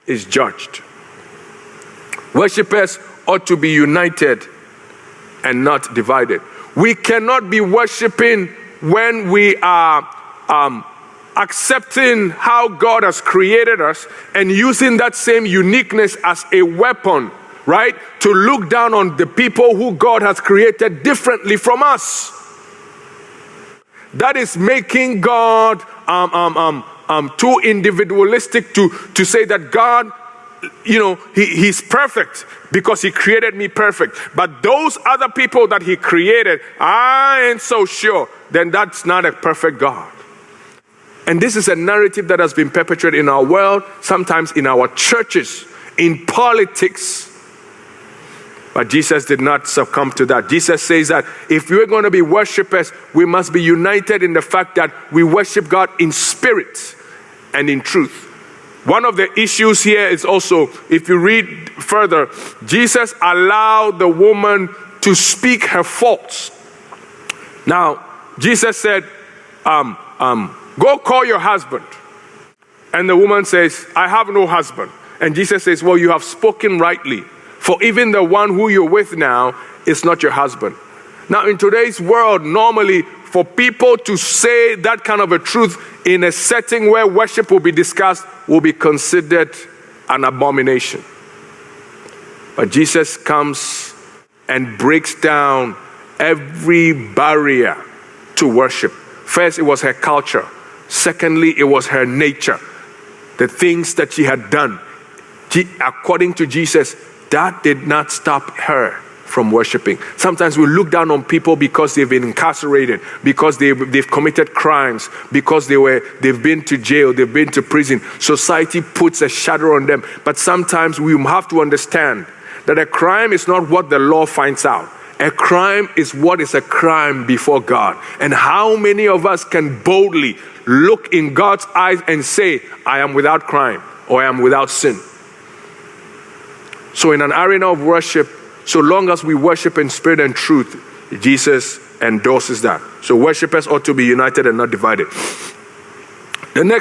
is judged. Worshippers ought to be united and not divided. We cannot be worshiping when we are accepting how God has created us and using that same uniqueness as a weapon, right? To look down on the people who God has created differently from us. That is making God too individualistic to say that God, he's perfect because he created me perfect. But those other people that he created, I ain't so sure. Then that's not a perfect God. And this is a narrative that has been perpetrated in our world, sometimes in our churches, in politics. But Jesus did not succumb to that. Jesus says that if we're going to be worshipers, we must be united in the fact that we worship God in spirit and in truth. One of the issues here is also, if you read further, Jesus allowed the woman to speak her faults. Now, Jesus said, go call your husband. And the woman says, I have no husband. And Jesus says, well, you have spoken rightly. For even the one who you're with now is not your husband. Now, in today's world, normally for people to say that kind of a truth in a setting where worship will be discussed will be considered an abomination. But Jesus comes and breaks down every barrier to worship. First, it was her culture. Secondly, it was her nature. The things that she had done. According to Jesus, that did not stop her from worshiping. Sometimes we look down on people because they've been incarcerated, because they've committed crimes, because they've been to jail, they've been to prison. Society puts a shadow on them. But sometimes we have to understand that a crime is not what the law finds out. A crime is what is a crime before God. And how many of us can boldly look in God's eyes and say, I am without crime or I am without sin? So in an arena of worship, so long as we worship in spirit and truth, Jesus endorses that. So worshipers ought to be united and not divided. The next